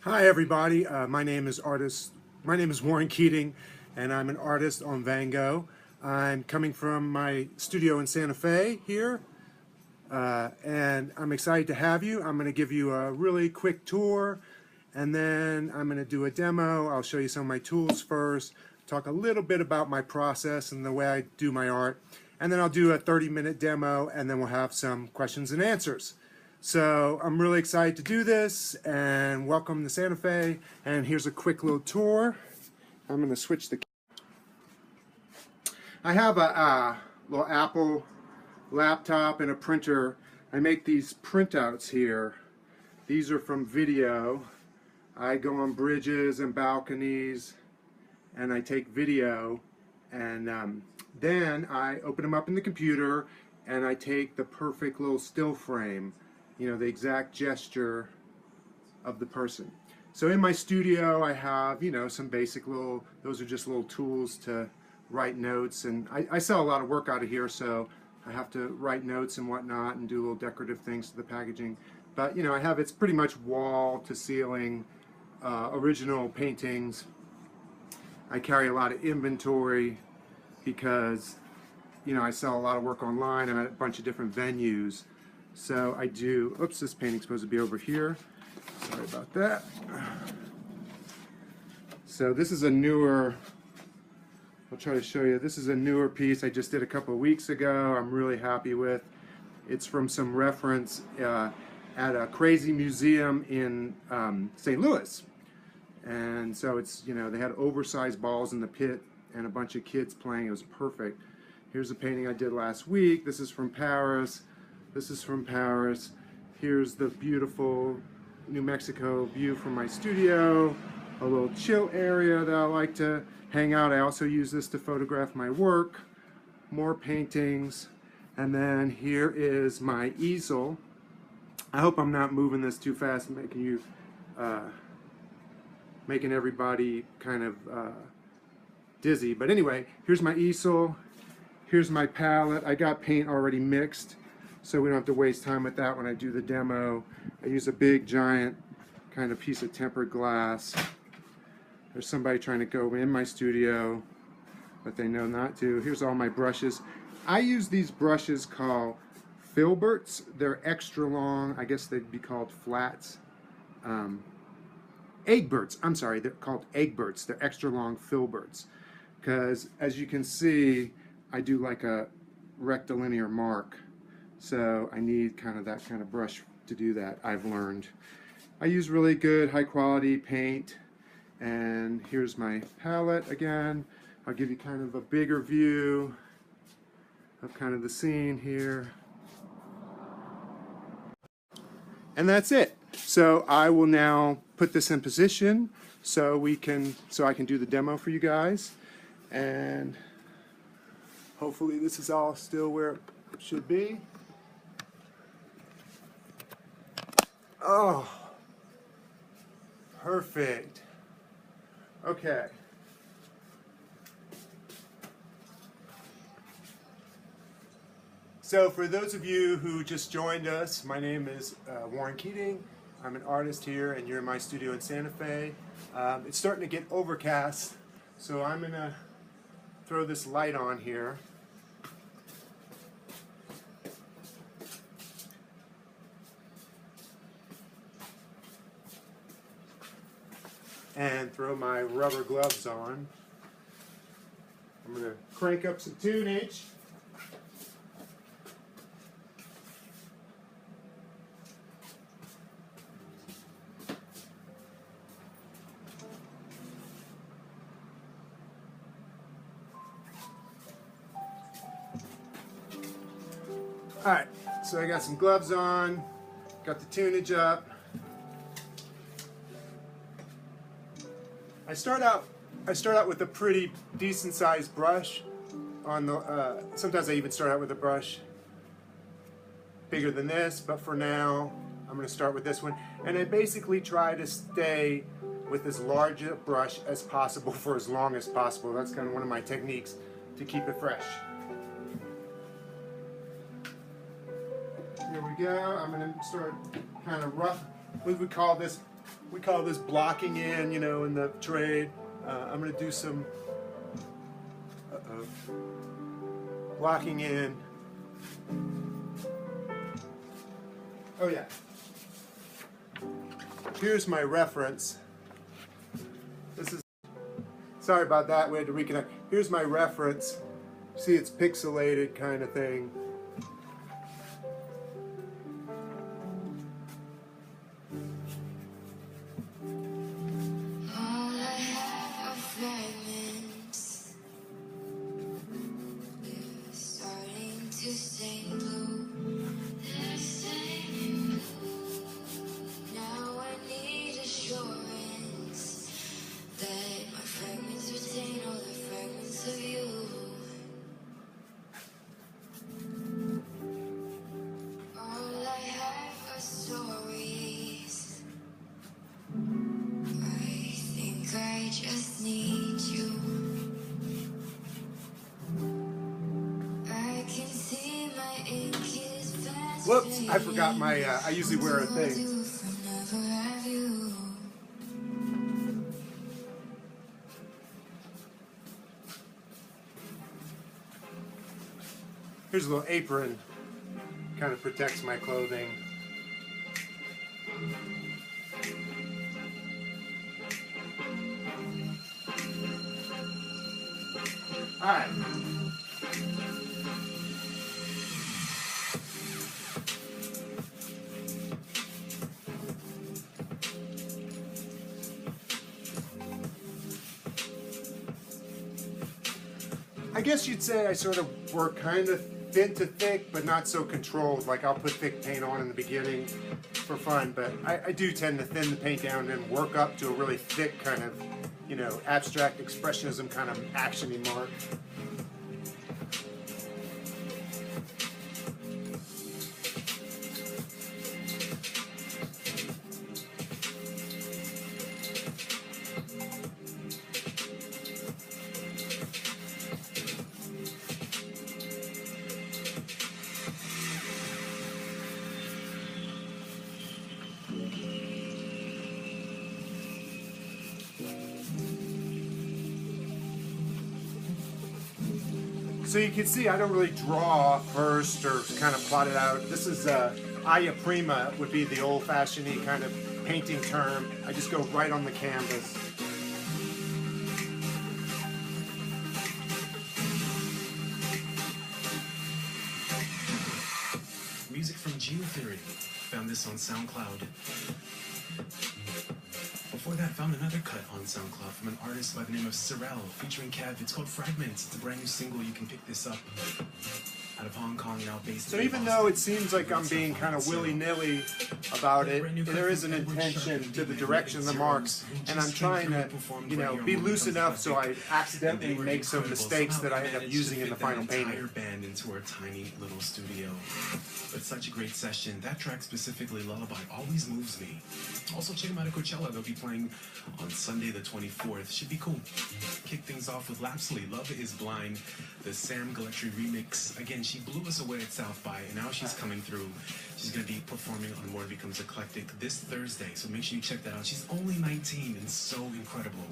Hi everybody, my name is Warren Keating, and I'm an artist on Van Gogh. I'm coming from my studio in Santa Fe here, and I'm excited to have you. I'm going to give you a really quick tour, and then I'm going to do a demo. I'll show you some of my tools first, talk a little bit about my process and the way I do my art, and then I'll do a 30-minute demo, and then we'll have some questions and answers. So I'm really excited to do this, and welcome to Santa Fe, and here's a quick little tour. I'm going to switch the... I have a little Apple laptop and a printer. I make these printouts here. These are from video. I go on bridges and balconies, and I take video, and then I open them up in the computer, and I take the perfect little still frame. You know, the exact gesture of the person. So in my studio I have, you know, some basic little, those are just little tools to write notes, and I sell a lot of work out of here, so I have to write notes and whatnot and do little decorative things to the packaging. But you know, it's pretty much wall to ceiling, original paintings. I carry a lot of inventory because, you know, I sell a lot of work online. I'm at a bunch of different venues. So I do, oops, this painting's supposed to be over here. Sorry about that. So this is a newer, I'll try to show you, this is a newer piece I just did a couple of weeks ago. I'm really happy with. It's from some reference at a crazy museum in St. Louis. And so it's, you know, they had oversized balls in the pit and a bunch of kids playing. It was perfect. Here's a painting I did last week. This is from Paris. This is from Paris. Here's the beautiful New Mexico view from my studio. A little chill area that I like to hang out. I also use this to photograph my work. More paintings. And then here is my easel. I hope I'm not moving this too fast and making you, making everybody kind of dizzy. But anyway, here's my easel. Here's my palette. I got paint already mixed, so we don't have to waste time with that when I do the demo. I use a big, giant kind of piece of tempered glass. There's somebody trying to go in my studio, but they know not to. Here's all my brushes. I use these brushes called filberts. They're extra long. I guess they'd be called flats. Eggberts. I'm sorry, they're called eggberts. They're extra long filberts. Because as you can see, I do like a rectilinear mark. So I need kind of that kind of brush to do that, I've learned. I use really good high quality paint, and here's my palette again. I'll give you kind of a bigger view of kind of the scene here. And that's it. So I will now put this in position so I can do the demo for you guys, and hopefully this is all still where it should be. Oh, perfect. Okay. So for those of you who just joined us, my name is Warren Keating. I'm an artist here, and you're in my studio in Santa Fe. It's starting to get overcast, so I'm going to throw this light on here. And throw my rubber gloves on. I'm going to crank up some tunage. Alright, so I got some gloves on, got the tunage up. I start out with a pretty decent sized brush on the sometimes I even start out with a brush bigger than this, but for now I'm going to start with this one, and I basically try to stay with as large a brush as possible for as long as possible. That's kind of one of my techniques to keep it fresh. Here we go. I'm going to start kind of rough. We would call this We call this blocking in, you know, in the trade. I'm going to do some blocking in. Oh yeah. Here's my reference. This is, sorry about that, we had to reconnect. Here's my reference. See, it's pixelated kind of thing. Whoops, I forgot my, I usually wear a thing. Here's a little apron, kind of protects my clothing. All right. I guess you'd say I sort of work kind of thin to thick, but not so controlled. Like I'll put thick paint on in the beginning for fun, but I do tend to thin the paint down and work up to a really thick kind of, you know, abstract expressionism kind of action-y mark. So you can see I don't really draw first or kind of plot it out. This is Aya Prima would be the old-fashioned kind of painting term. I just go right on the canvas. Music from Geotheory. Found this on SoundCloud. Before that, found another cut on SoundCloud from an artist by the name of Sorel, featuring Kev. It's called Fragments. It's a brand new single. You can pick this up out of Hong Kong, now based in So even though it seems like I'm being kind of willy-nilly about it, there is an intention to the direction of the marks, and I'm trying to, you know, be loose enough so I accidentally make some mistakes that I end up using in the final painting. Band into our tiny little studio. But such a great session. That track specifically, Lullaby, always moves me. Also check them out at Coachella. They'll be playing on Sunday the 24th. Should be cool. Kick things off with Lapsley, Love Is Blind, the Sam Gillespie remix. Again, she blew us away at South by, and now she's coming through. She's going to be performing on More Becomes Eclectic this Thursday, so make sure you check that out. She's only 19 and so incredible.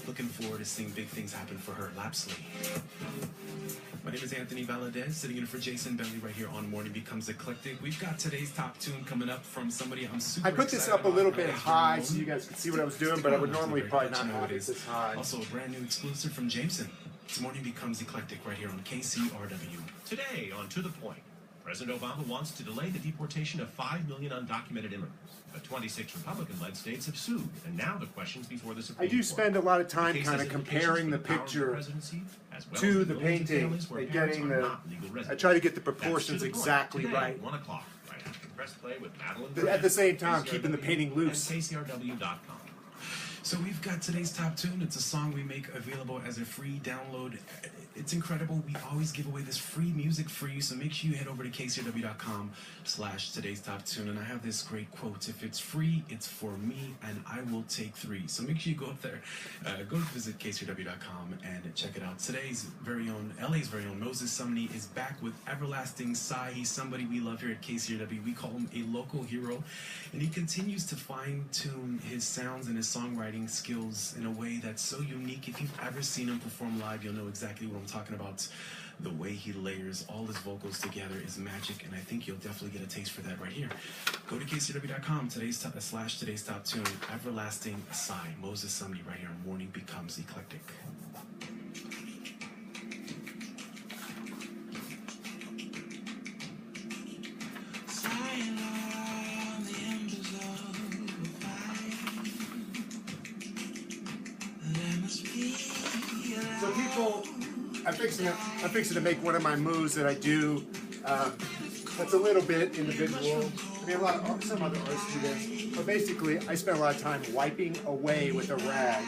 Looking forward to seeing big things happen for her. Lapsley. My name is Anthony Valadez, sitting in for Jason Bentley right here on Morning Becomes Eclectic. We've got today's top tune coming up from somebody I'm super I put this up a little bit high so you guys can see what I was doing, but I would normally probably not have it this high. Also a brand new exclusive from Jameson. It's Morning Becomes Eclectic right here on KCRW. Today on To The Point, President Obama wants to delay the deportation of 5 million undocumented immigrants. But 26 Republican-led states have sued, and now the question's before the Supreme Court. I do spend a lot of time kind of comparing the picture to the painting and getting the, I try to get the proportions exactly right. 1 o'clock, right after Press Play with Madeline. But at the same time, keeping the painting loose. KCRW.com. So we've got today's top tune. It's a song we make available as a free download. It's incredible. We always give away this free music for you, so make sure you head over to kcrw.com/today's top tune. And I have this great quote: if it's free, it's for me, and I will take 3. So make sure you go up there, go visit kcrw.com and check it out. Today's very own, LA's very own Moses Sumney is back with Everlasting Sigh. He's somebody we love here at KCRW. We call him a local hero, and he continues to fine-tune his sounds and his songwriting skills in a way that's so unique. If you've ever seen him perform live, you'll know exactly what I'm talking about. The way he layers all his vocals together is magic, and I think you'll definitely get a taste for that right here. Go to kcrw.com, today's top tune, Everlasting Sigh, Moses Sumney right here on Morning Becomes Eclectic. So people, I'm fixing to make one of my moves that I do. That's a little bit individual. I mean, some other artists do this, but basically, I spend a lot of time wiping away with a rag.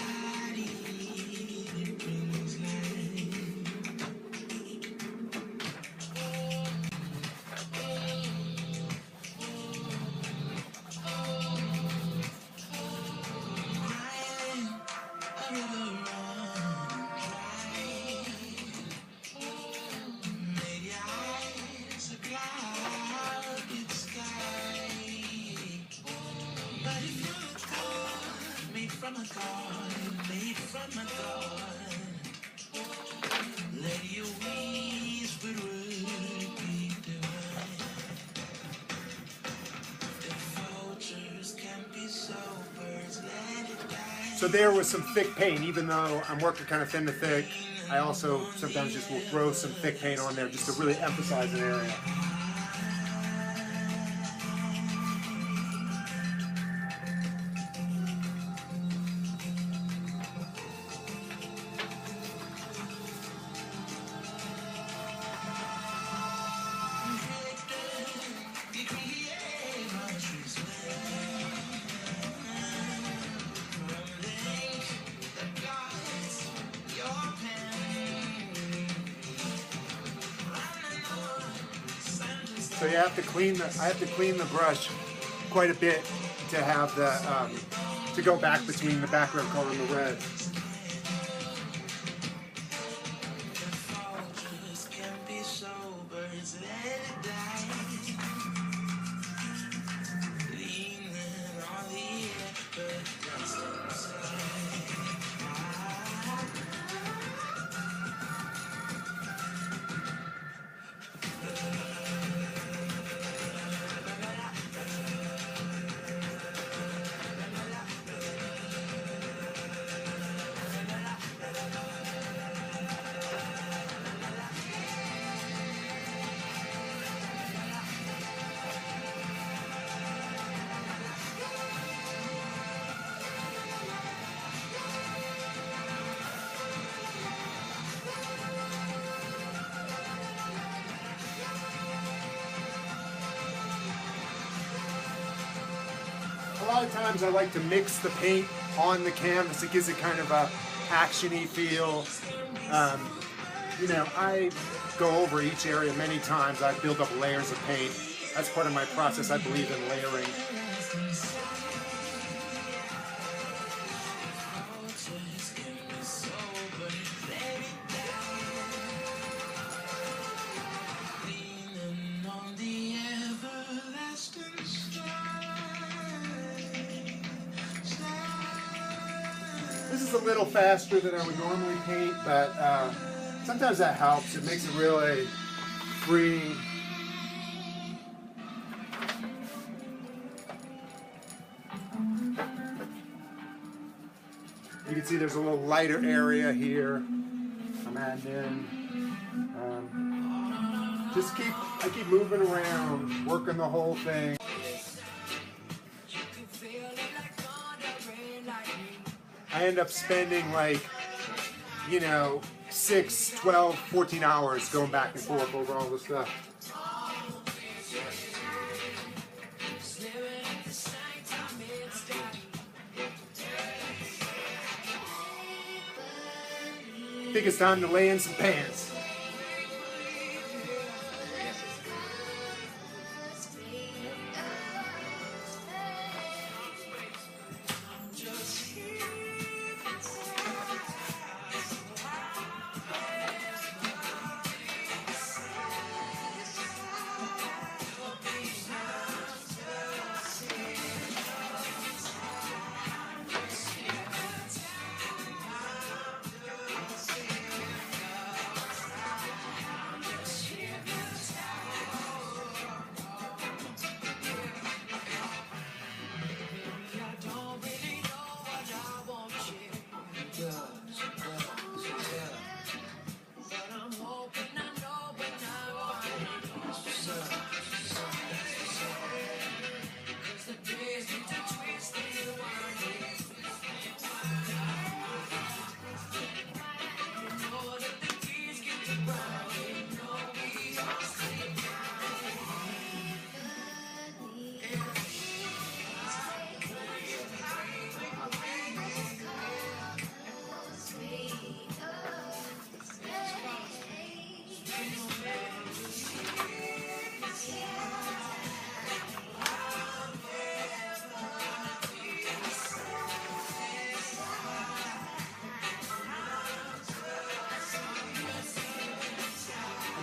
So there was some thick paint, even though I'm working kind of thin to thick, I also sometimes just will throw some thick paint on there just to really emphasize an area. So you have to clean I have to clean the brush quite a bit to have the to go back between the background color and the red. A lot of times I like to mix the paint on the canvas. It gives it kind of a action-y feel. You know, I go over each area many times. I build up layers of paint. That's part of my process. I believe in layering. This is a little faster than I would normally paint, but sometimes that helps. It makes it really freeing. You can see there's a little lighter area here. I'm adding in. I keep moving around, working the whole thing. I end up spending like, you know, 6, 12, 14 hours going back and forth over all this stuff. think it's time to lay in some pants.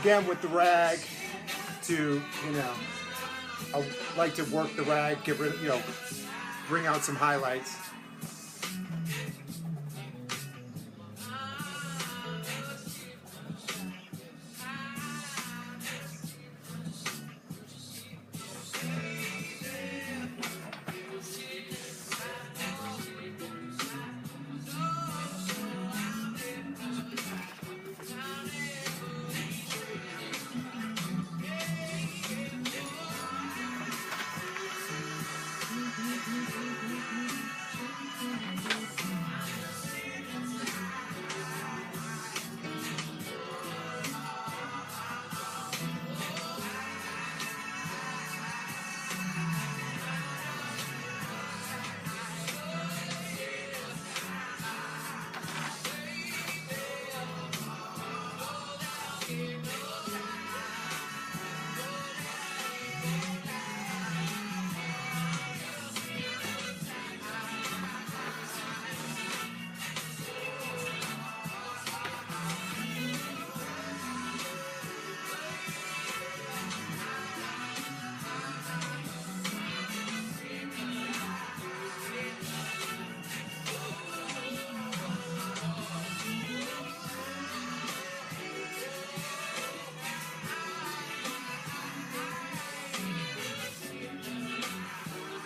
Again, with the rag, to, I like to work the rag, get rid of, bring out some highlights.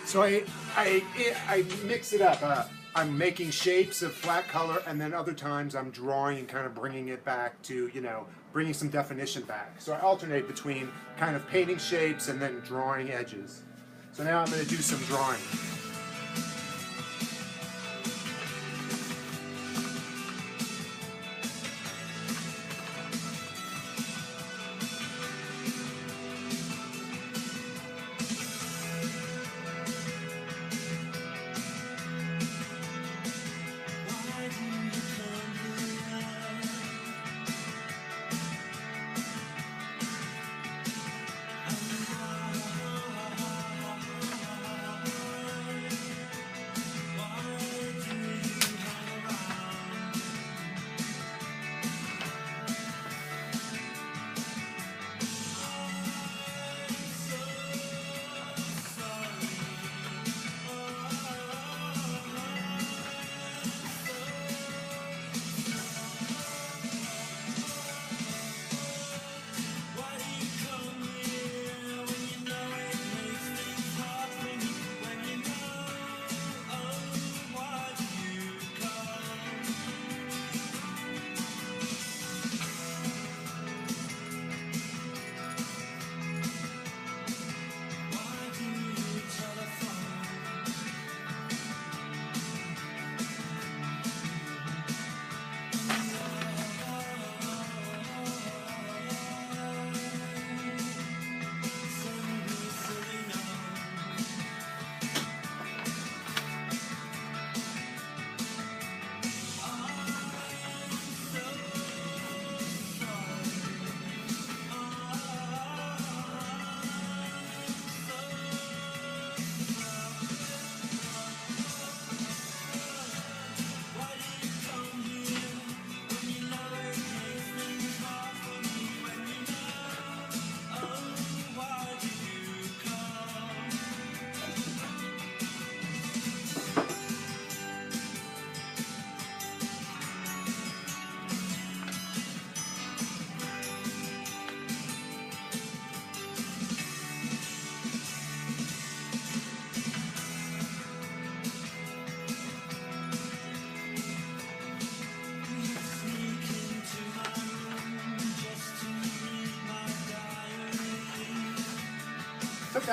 So I mix it up. I'm making shapes of flat color, and then other times I'm drawing and kind of bringing it back to, bringing some definition back. So I alternate between kind of painting shapes and then drawing edges. So now I'm going to do some drawing.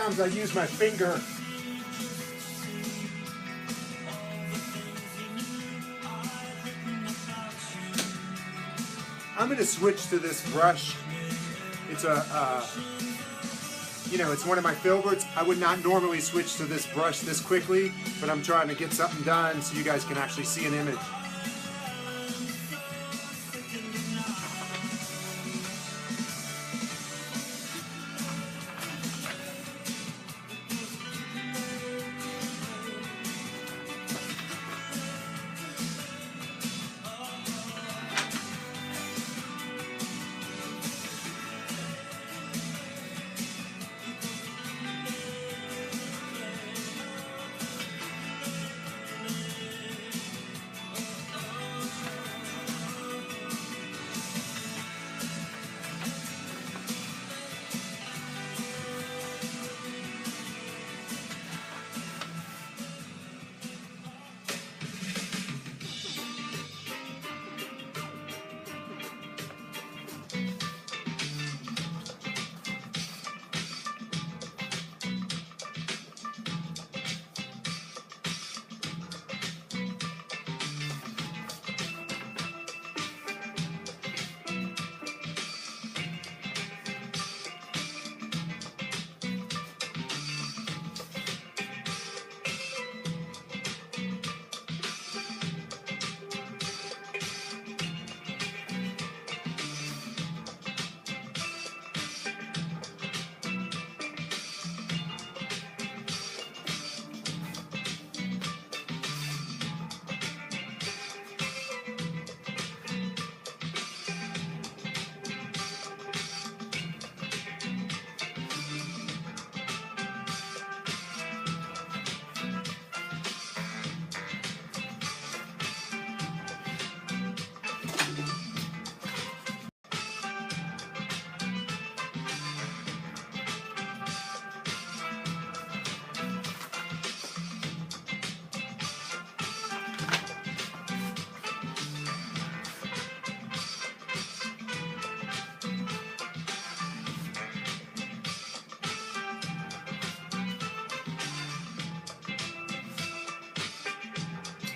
sometimes I use my finger. I'm going to switch to this brush. It's it's one of my favorites. I would not normally switch to this brush this quickly, but I'm trying to get something done so you guys can actually see an image.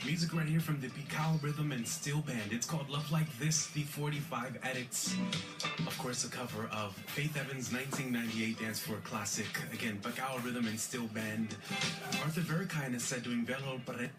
Music right here from the Keaitng Rhythm and Steel Band. It's called Love Like This, the 45 edits. Of course, a cover of Faith Evans' 1998 dance floor classic. Again, Keaitng Rhythm and Steel Band. Arthur Verkine is said doing Velo Barret.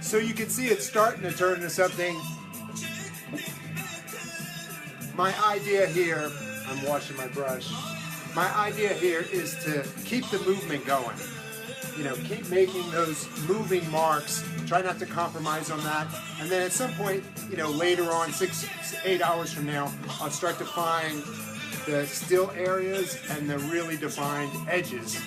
So you can see it's starting to turn into something. My idea here, I'm washing my brush. My idea here is to keep the movement going. You know, keep making those moving marks. Try not to compromise on that. And then at some point, you know, later on, 6-8 hours from now, I'll start to find the still areas and the really defined edges.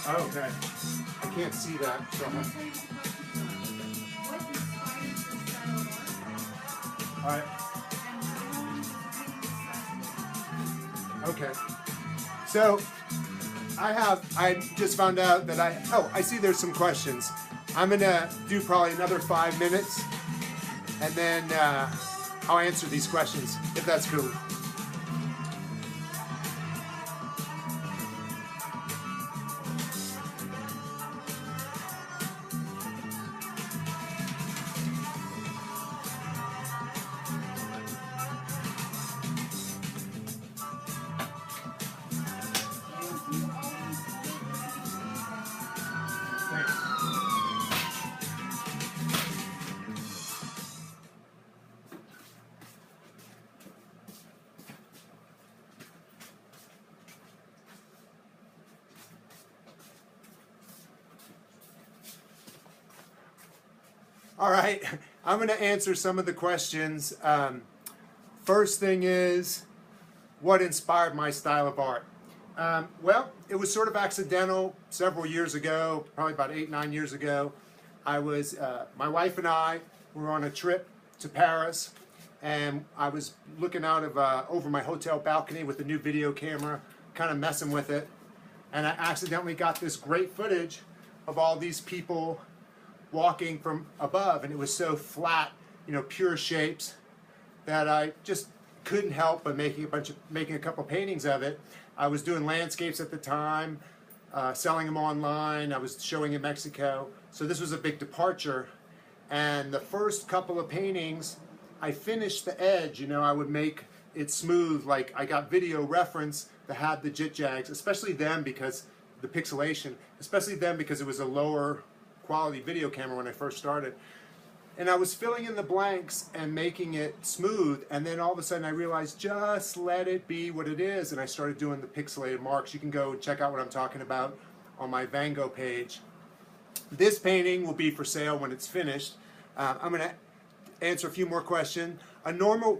Oh, okay. I can't see that. So all right. Okay. So I just found out that I see there's some questions. I'm gonna do probably another 5 minutes, and then I'll answer these questions, if that's cool. All right, I'm going to answer some of the questions. First thing is, what inspired my style of art? Well, it was sort of accidental several years ago, probably about 8-9 years ago. I was, my wife and I were on a trip to Paris, and I was looking out of over my hotel balcony with a new video camera, kind of messing with it, and I accidentally got this great footage of all these people walking from above, and it was so flat, you know, pure shapes, that I just couldn't help but making a couple paintings of it. I was doing landscapes at the time, selling them online. I was showing in Mexico, so this was a big departure. And the first couple of paintings, I finished the edge. You know, I would make it smooth. Like, I got video reference that had the jit-jags, especially them because the pixelation, especially them because it was a lower quality video camera when I first started. And I was filling in the blanks and making it smooth, and then all of a sudden I realized, just let it be what it is, and I started doing the pixelated marks. You can go and check out what I'm talking about on my Van Gogh page. This painting will be for sale when it's finished. I'm going to answer a few more questions. A normal,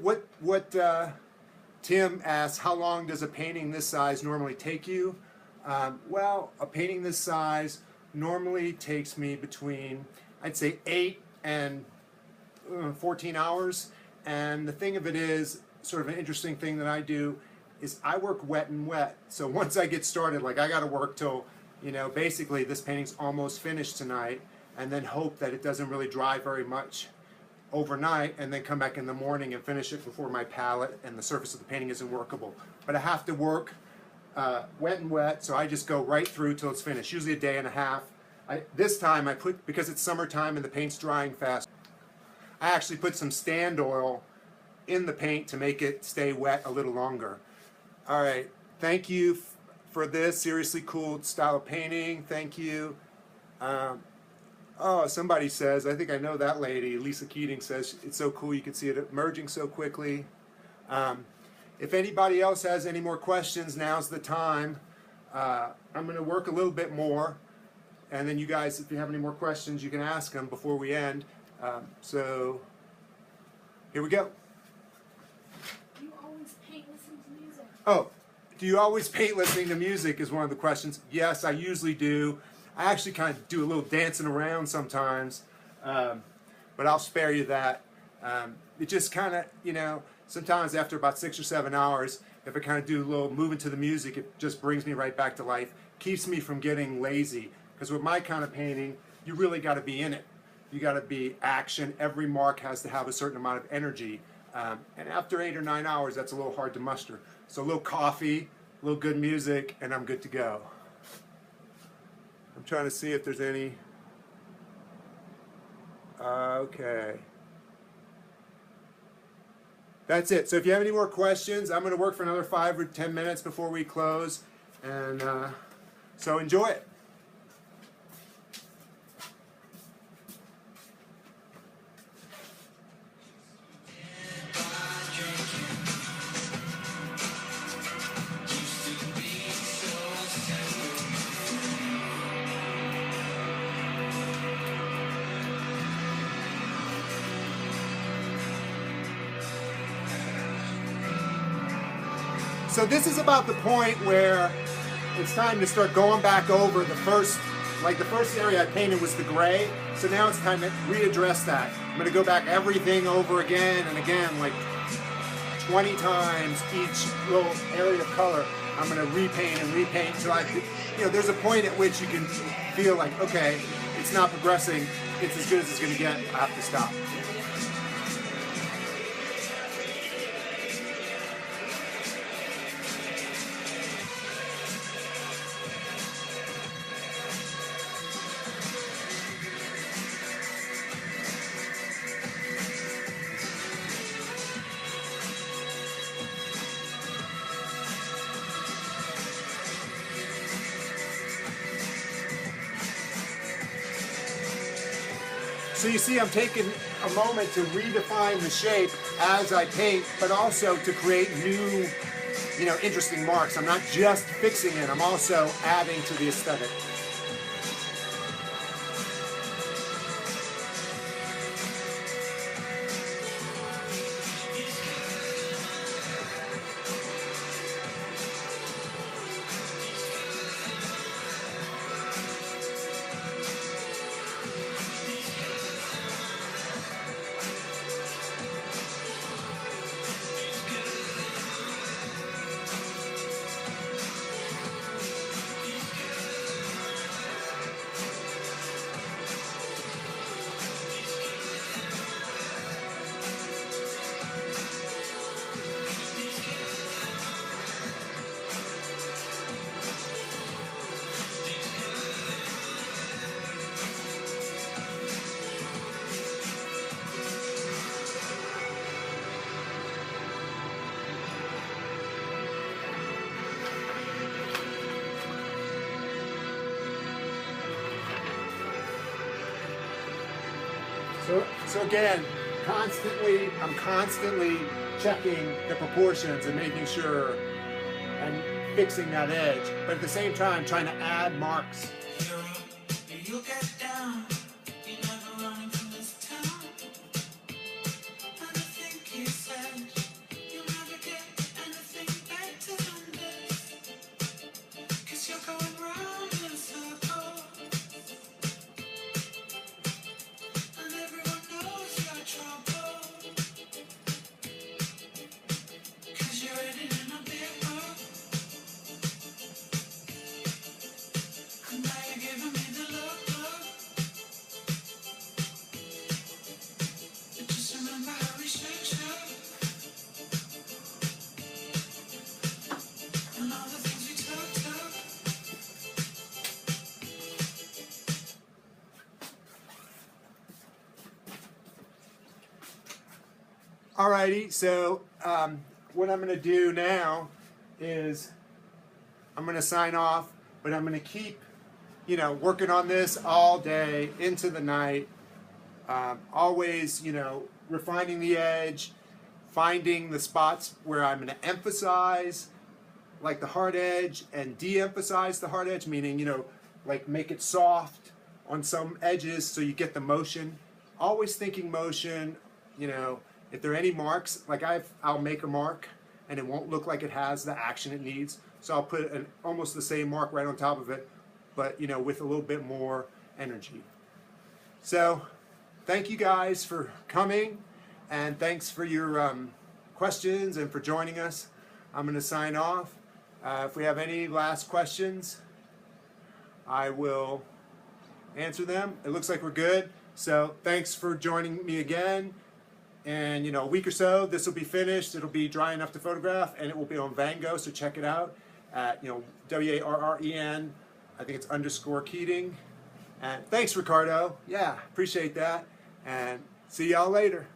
Tim asks, how long does a painting this size normally take you? Well, a painting this size normally takes me between, I'd say, 8 and 14 hours. And the thing of it is, sort of an interesting thing that I do is I work wet and wet. So once I get started, like, I got to work till, you know, basically this painting's almost finished tonight, and then hope that it doesn't really dry very much overnight, and then come back in the morning and finish it before my palette and the surface of the painting isn't workable. But I have to work wet and wet, so I just go right through till it's finished, usually a day and a half. This time I put, because it's summertime and the paint's drying fast, I actually put some stand oil in the paint to make it stay wet a little longer. All right, thank you for this seriously cool style of painting. Thank you. Oh, somebody says, I think I know that lady, Lisa Keaitng, says it's so cool you can see it emerging so quickly. If anybody else has any more questions, now's the time. I'm going to work a little bit more, and then you guys, if you have any more questions, you can ask them before we end. So here we go. Do you always paint listening to music? Oh, do you always paint listening to music is one of the questions. Yes, I usually do. I actually kind of do a little dancing around sometimes, but I'll spare you that. It just kind of, you know, sometimes after about 6 or 7 hours, if I kind of do a little moving to the music, it just brings me right back to life. Keeps me from getting lazy. Because with my kind of painting, you really got to be in it. You got to be action. Every mark has to have a certain amount of energy. And after 8 or 9 hours, that's a little hard to muster. So a little coffee, a little good music, and I'm good to go. I'm trying to see if there's any. Okay. That's it. So if you have any more questions, I'm going to work for another 5 or 10 minutes before we close. And so enjoy it. So this is about the point where it's time to start going back over the first, like the first area I painted was the gray, so now it's time to readdress that. I'm going to go back everything over again and again, like 20 times each little area of color. I'm going to repaint and repaint until I, you know, there's a point at which you can feel like, okay, it's it's not progressing, it's as good as it's going to get, I have to stop. So you see, I'm taking a moment to redefine the shape as I paint, but also to create new, interesting marks. I'm not just fixing it, I'm also adding to the aesthetic. So again, I'm constantly checking the proportions and making sure and fixing that edge, but at the same time trying to add marks. You get down, you never running from this town. And I think you said you'll never get anything better than this. 'Cause you're going round in circles. And everyone knows you're trouble. 'Cause you're written in a big book. And now you're giving me the look. But just remember how we shook. And all the things we took. Alrighty, so what I'm going to do now is I'm going to sign off, but I'm going to keep, working on this all day into the night. Always, refining the edge, finding the spots where I'm going to emphasize, like the hard edge, and de-emphasize the hard edge, meaning, like make it soft on some edges so you get the motion. Always thinking motion, if there are any marks, like I'll make a mark and it won't look like it has the action it needs. So I'll put almost the same mark right on top of it, but with a little bit more energy. So thank you guys for coming, and thanks for your questions and for joining us. I'm going to sign off. If we have any last questions, I will answer them. It looks like we're good. So thanks for joining me again. And a week or so, this will be finished. It'll be dry enough to photograph, and it will be on Van Gogh. So check it out at WARREN. I think it's _Keaitng. And thanks, Ricardo. Yeah, appreciate that. And see y'all later.